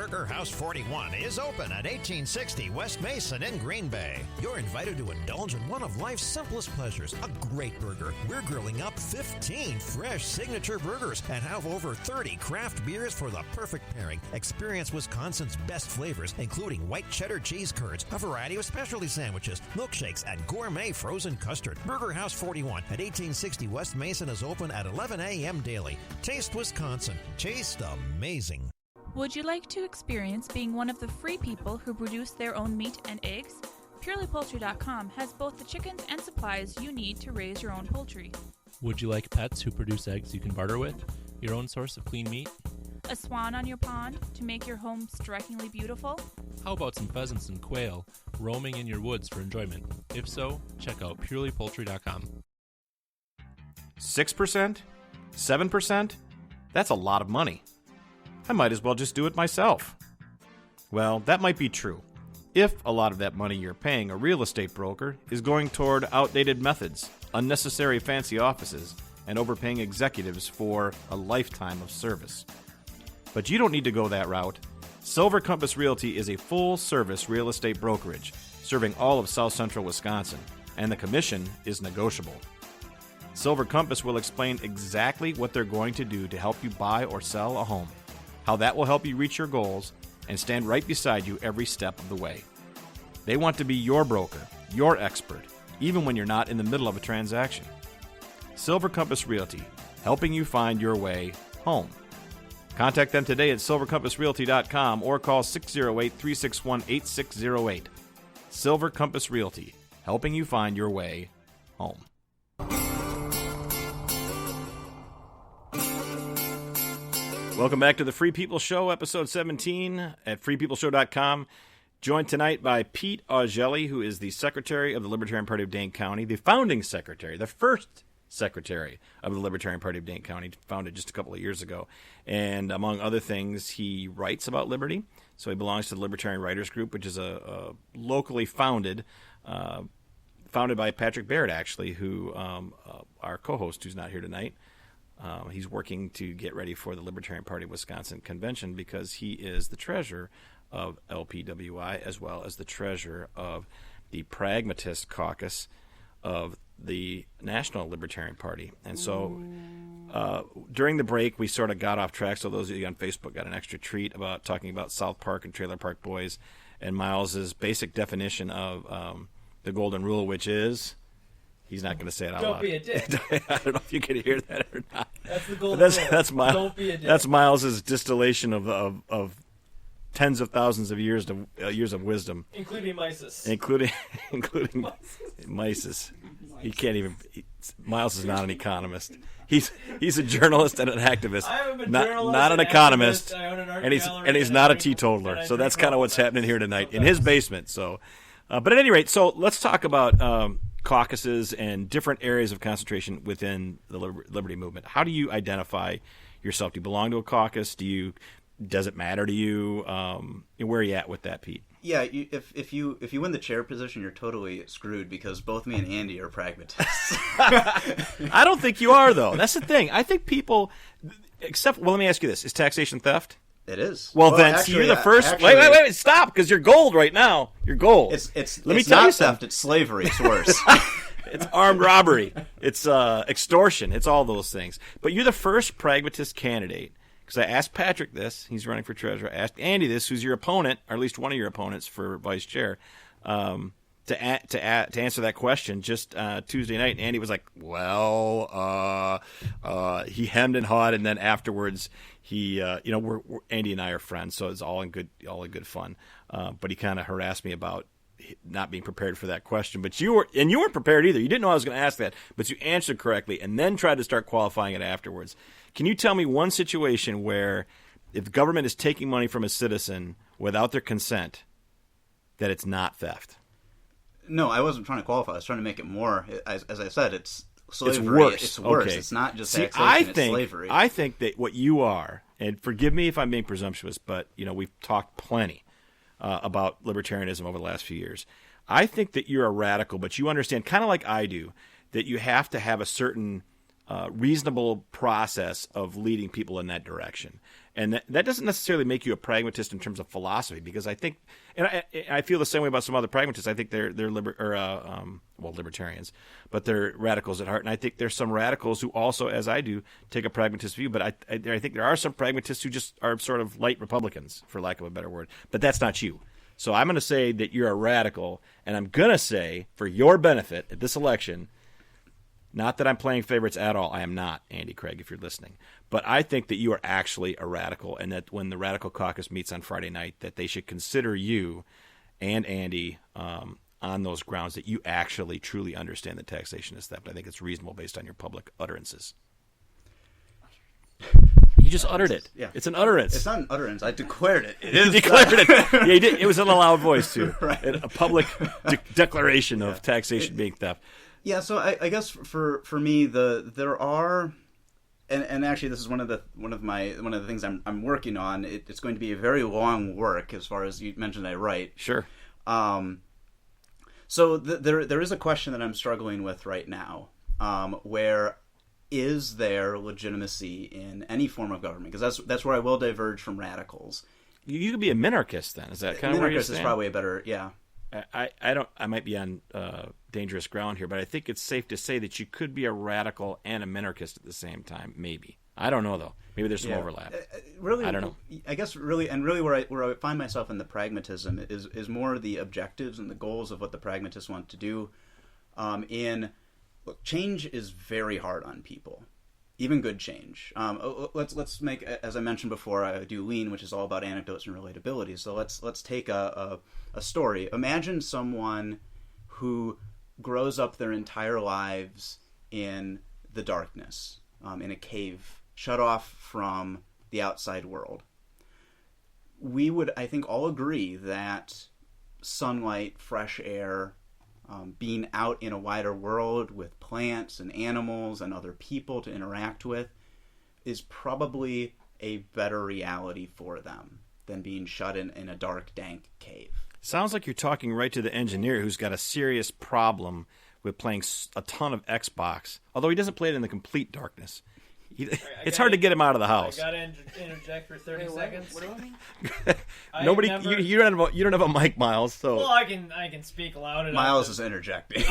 Burger House 41 is open at 1860 West Mason in Green Bay. You're invited to indulge in one of life's simplest pleasures, a great burger. We're grilling up 15 fresh signature burgers and have over 30 craft beers for the perfect pairing. Experience Wisconsin's best flavors, including white cheddar cheese curds, a variety of specialty sandwiches, milkshakes, and gourmet frozen custard. Burger House 41 at 1860 West Mason is open at 11 a.m. daily. Taste Wisconsin. Taste amazing. Would you like to experience being one of the free people who produce their own meat and eggs? PurelyPoultry.com has both the chickens and supplies you need to raise your own poultry. Would you like pets who produce eggs you can barter with? Your own source of clean meat? A swan on your pond to make your home strikingly beautiful? How about some pheasants and quail roaming in your woods for enjoyment? If so, check out PurelyPoultry.com. 6%? 7%? That's a lot of money. I might as well just do it myself. Well, that might be true, if a lot of that money you're paying a real estate broker is going toward outdated methods, unnecessary fancy offices, and overpaying executives for a lifetime of service. But you don't need to go that route. Silver Compass Realty is a full-service real estate brokerage serving all of South Central Wisconsin, and the commission is negotiable. Silver Compass will explain exactly what they're going to do to help you buy or sell a home, how that will help you reach your goals, and stand right beside you every step of the way. They want to be your broker, your expert, even when you're not in the middle of a transaction. Silver Compass Realty, helping you find your way home. Contact them today at silvercompassrealty.com or call 608-361-8608. Silver Compass Realty, helping you find your way home. Welcome back to the Free People Show, episode 17 at freepeopleshow.com. Joined tonight by Pete Augelli, who is the Secretary of the Libertarian Party of Dane County, the founding secretary, the first secretary of the Libertarian Party of Dane County, founded just a couple of years ago. And among other things, he writes about liberty. So he belongs to the Libertarian Writers Group, which is a locally founded by Patrick Barrett, actually, who our co-host, who's not here tonight. He's working to get ready for the Libertarian Party of Wisconsin convention because he is the treasurer of LPWI as well as the treasurer of the Pragmatist Caucus of the National Libertarian Party. And so during the break, we sort of got off track. So those of you on Facebook got an extra treat about talking about South Park and Trailer Park Boys and Miles's basic definition of the Golden Rule, which is... He's not going to say it out loud. Don't be a dick. I don't know if you can hear that or not. That's the golden rule. Don't be a dick. That's Miles's distillation of tens of thousands of years of wisdom, including Mises. Including Mises. He can't even. Miles is not an economist. He's a journalist and an activist, I'm a not an economist, I own an art and gallery, he's not a teetotaler. So that's kind of what's happening here tonight in his basement. So, but at any rate, so let's talk about. Caucuses and different areas of concentration within the liberty movement. How do you identify yourself? Do you belong to a caucus? Does it matter to you? Where are you at with that, Pete? Yeah, if you win the chair position, you're totally screwed because both me and Andy are pragmatists. I don't think you are, though. That's the thing. I think people, let me ask you this: is taxation theft? It is. Well, then, actually, you're the first. Wait! Stop, because you're gold right now. You're gold. Let me tell you something. It's slavery. It's worse. It's armed robbery. It's extortion. It's all those things. But you're the first pragmatist candidate. Because I asked Patrick this. He's running for treasurer. I asked Andy this, who's your opponent, or at least one of your opponents for vice chair, to answer that question just Tuesday night. And Andy was like, well, he hemmed and hawed, and then afterwards he, we're Andy and I are friends, so it's all in good fun. But he kind of harassed me about not being prepared for that question. But you weren't prepared either. You didn't know I was going to ask that, but you answered correctly, and then tried to start qualifying it afterwards. Can you tell me one situation where, if the government is taking money from a citizen without their consent, that it's not theft? No, I wasn't trying to qualify. I was trying to make it more. As I said, it's slavery. It's worse. It's worse. Okay. It's not just taxation. It's slavery. I think that what you are, and forgive me if I'm being presumptuous, but we've talked plenty about libertarianism over the last few years. I think that you're a radical, but you understand, kind of like I do, that you have to have a certain reasonable process of leading people in that direction. And that doesn't necessarily make you a pragmatist in terms of philosophy, because I think, and I feel the same way about some other pragmatists. I think they're libertarians, but they're radicals at heart. And I think there's some radicals who also, as I do, take a pragmatist view. But I think there are some pragmatists who just are sort of light Republicans, for lack of a better word. But that's not you. So I'm going to say that you're a radical, and I'm going to say, for your benefit at this election, not that I'm playing favorites at all. I am not, Andy Craig, if you're listening. But I think that you are actually a radical, and that when the Radical Caucus meets on Friday night, that they should consider you and Andy on those grounds that you actually truly understand that taxation is theft. I think it's reasonable based on your public utterances. You just uttered it. Yeah. It's an utterance. It's not an utterance. I declared it. It You is declared it. Yeah, you did. It was in a loud voice, too. Right. A public declaration of taxation being theft. Yeah, so I guess for me there are, and actually this is one of the things I'm working on. It's going to be a very long work, as far as you mentioned I write. Sure. So there is a question that I'm struggling with right now, where is there legitimacy in any form of government? Because that's where I will diverge from radicals. You could be a minarchist then. Is that kind of where you're Minarchist is saying? probably a better, yeah. I might be on dangerous ground here, but I think it's safe to say that you could be a radical and a minarchist at the same time. Maybe. I don't know though. Maybe there's some overlap. Really, I don't know. I guess really where I find myself in the pragmatism is more the objectives and the goals of what the pragmatists want to do. Look, change is very hard on people, even good change. Let's make, as I mentioned before, I do Lean, which is all about anecdotes and relatability. So let's take a story. Imagine someone who grows up their entire lives in the darkness, in a cave, shut off from the outside world. We would, I think, all agree that sunlight, fresh air, being out in a wider world with plants and animals and other people to interact with is probably a better reality for them than being shut in a dark, dank cave. Sounds like you're talking right to the engineer who's got a serious problem with playing a ton of Xbox, although he doesn't play it in the complete darkness. It's hard to get him out of the house. I got to interject for 30 seconds. What do I mean? Nobody, you don't have a mic, Miles. So Well, I can speak loud enough. Miles is interjecting.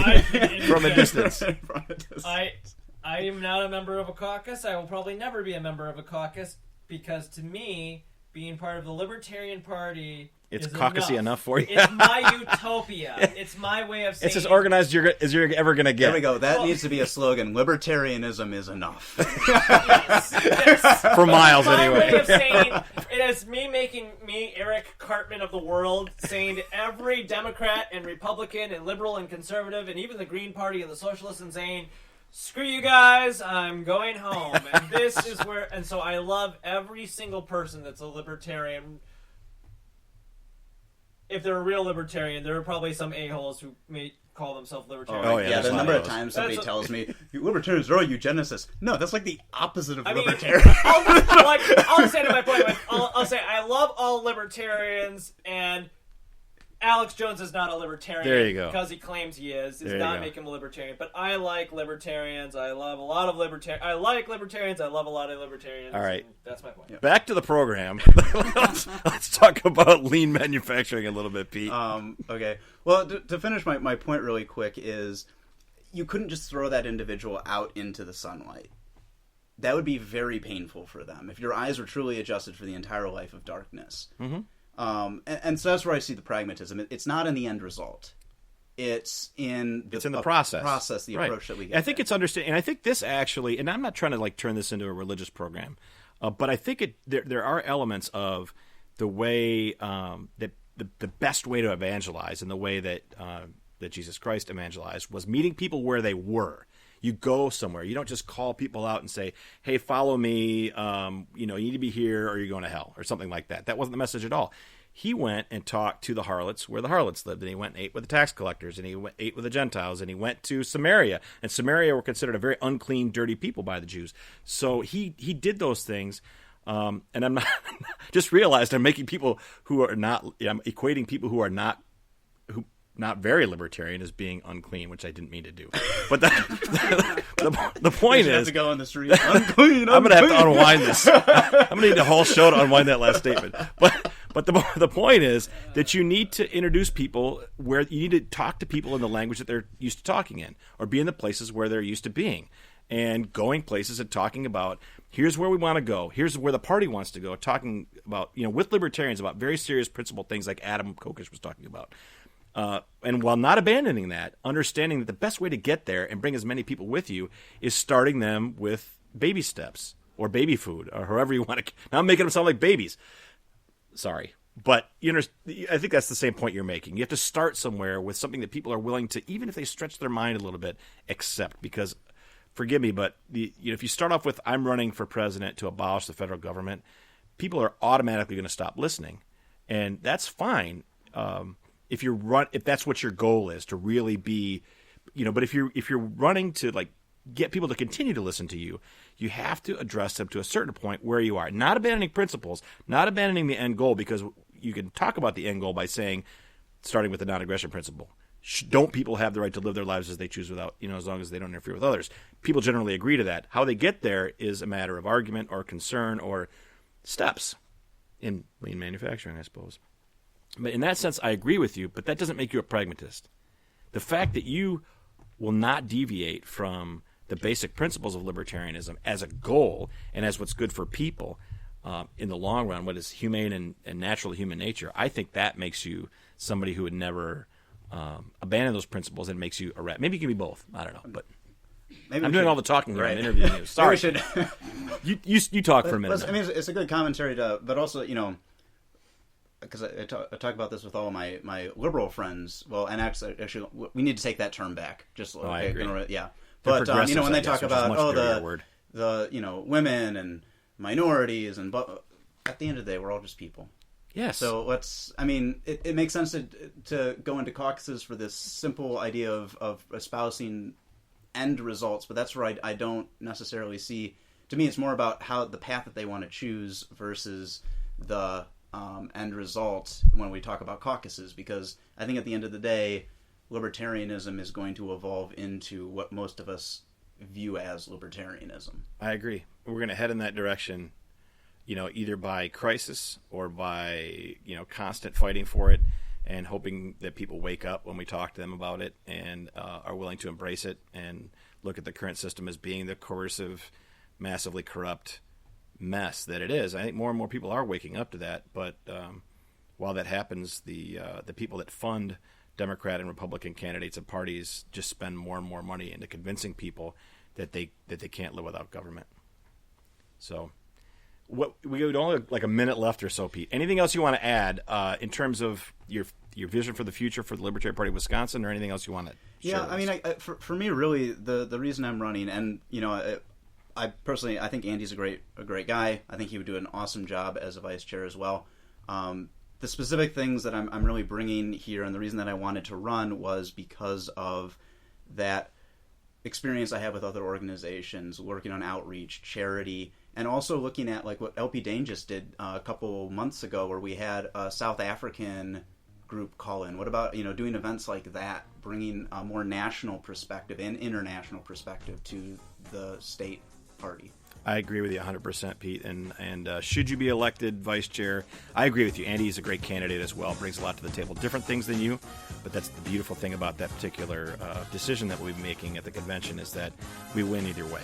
from a distance. From a distance. I am not a member of a caucus. I will probably never be a member of a caucus because, to me, being part of the Libertarian Party it's is caucusy enough for you. It's my utopia. It's my way of saying it's as organized as you're ever going to get. There we go. That needs to be a slogan. Libertarianism is enough. For Miles, my anyway. way of saying it is me, Eric Cartman of the world, saying to every Democrat and Republican and liberal and conservative and even the Green Party and the Socialists and saying, screw you guys, I'm going home. And this is where, and so I love every single person that's a libertarian. If they're a real libertarian, there are probably some a-holes who may call themselves libertarian. Oh, yeah, the number of those. times somebody tells me, libertarians are all eugenicists. No, that's like the opposite of libertarian. I'll say to my point, I'll say I love all libertarians, and Alex Jones is not a libertarian. There you go. Because he claims he is. Does There you not go. make him a libertarian. But I like libertarians. I love a lot of libertarians. I like libertarians. I love a lot of libertarians. All right. That's my point. Yep. Back to the program. let's talk about lean manufacturing a little bit, Pete. Okay. Well, to finish my point really quick is you couldn't just throw that individual out into the sunlight. That would be very painful for them if your eyes were truly adjusted for the entire life of darkness. Mm-hmm. And so that's where I see the pragmatism. It's not in the end result. It's in the process. The right. approach that we get. I think it's understanding, and I think this actually, and I'm not trying to turn this into a religious program, but I think there are elements of the way that the best way to evangelize and the way that Jesus Christ evangelized was meeting people where they were. You go somewhere. You don't just call people out and say, "Hey, follow me. You need to be here, or you're going to hell," or something like that. That wasn't the message at all. He went and talked to the harlots where the harlots lived, and he went and ate with the tax collectors, and he ate with the Gentiles, and he went to Samaria. And Samaria were considered a very unclean, dirty people by the Jews. So he did those things. And I'm not just realized I'm making people who are not. I'm equating people who are not not very libertarian as being unclean, which I didn't mean to do. But the point You have is, to go on the street. Unclean. I'm going to have to unwind this. I'm going to need the whole show to unwind that last statement. But the point is that you need to introduce people where you need to talk to people in the language that they're used to talking in, or be in the places where they're used to being, and going places and talking about, here's where we want to go, here's where the party wants to go, talking about, with libertarians about very serious principled things like Adam Kokesh was talking about. And while not abandoning that, understanding that the best way to get there and bring as many people with you is starting them with baby steps or baby food or however you want to. Now I'm making them sound like babies. Sorry. But I think that's the same point you're making. You have to start somewhere with something that people are willing to, even if they stretch their mind a little bit, accept. Because, forgive me, but if you start off with, I'm running for president to abolish the federal government, people are automatically going to stop listening. And that's fine. If that's what your goal is, to really be, but if you're running to like get people to continue to listen to you, you have to address them to a certain point where you are, not abandoning principles, not abandoning the end goal, because you can talk about the end goal by saying, starting with the non-aggression principle. Don't people have the right to live their lives as they choose without, as long as they don't interfere with others? People generally agree to that. How they get there is a matter of argument or concern or steps in lean manufacturing, I suppose. But in that sense, I agree with you, but that doesn't make you a pragmatist. The fact that you will not deviate from the basic principles of libertarianism as a goal and as what's good for people in the long run, what is humane and natural human nature, I think that makes you somebody who would never abandon those principles and makes you a rat. Maybe you can be both. I don't know, but maybe I'm doing all the talking here. Right. I'm interviewing you. Sorry. You talk for a minute. I mean, it's a good commentary, but also, because I talk about this with all my liberal friends. Well, and actually, we need to take that term back. I agree. Yeah. But when they talk about the women and minorities, but at the end of the day, we're all just people. Yes. So it makes sense to go into caucuses for this simple idea of espousing end results, but that's where I don't necessarily see. To me, it's more about how the path that they want to choose versus the end result when we talk about caucuses, because I think at the end of the day, libertarianism is going to evolve into what most of us view as libertarianism. I agree. We're going to head in that direction, either by crisis or by, constant fighting for it and hoping that people wake up when we talk to them about it and are willing to embrace it and look at the current system as being the coercive, massively corrupt mess that it is. I think more and more people are waking up to that, but while that happens, the people that fund Democrat and Republican candidates and parties just spend more and more money into convincing people that they can't live without government. So, we only have like a minute left or so, Pete. Anything else you want to add in terms of your vision for the future for the Libertarian Party of Wisconsin, or anything else you want to share? Yeah, I mean, for me, really, the reason I'm running, and I personally, I think Andy's a great guy. I think he would do an awesome job as a vice chair as well. The specific things that I'm really bringing here, and the reason that I wanted to run was because of that experience I have with other organizations, working on outreach, charity, and also looking at like what LP Dane just did a couple months ago, where we had a South African group call in. What about doing events like that, bringing a more national perspective and international perspective to the state party? I agree with you 100%, Pete. And should you be elected vice chair, I agree with you. Andy is a great candidate as well, brings a lot to the table. Different things than you, but that's the beautiful thing about that particular decision that we'll be making at the convention, is that we win either way.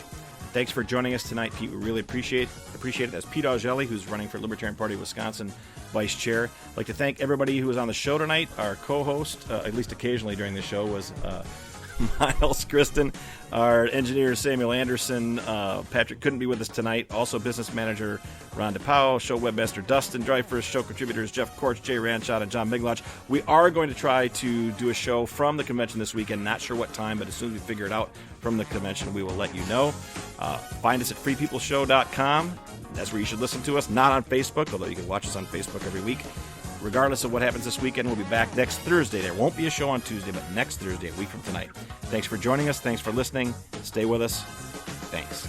Thanks for joining us tonight, Pete. We really appreciate it. That's Pete Augelli, who's running for Libertarian Party of Wisconsin vice chair. I'd like to thank everybody who was on the show tonight. Our co-host, at least occasionally during the show, was Miles Kristen. Our engineer, Samuel Anderson. Patrick couldn't be with us tonight. Also, business manager Ron DePau, show webmaster Dustin Dreyfus, show contributors Jeff Korch, Jay Ranchot, and John Migloch. We are going to try to do a show from the convention this weekend. Not sure what time, but as soon as we figure it out from the convention, we will let you know. Find us at freepeopleshow.com. That's where you should listen to us. Not on Facebook, although you can watch us on Facebook every week. Regardless of what happens this weekend, we'll be back next Thursday. There won't be a show on Tuesday, but next Thursday, a week from tonight. Thanks for joining us. Thanks for listening. Stay with us. Thanks.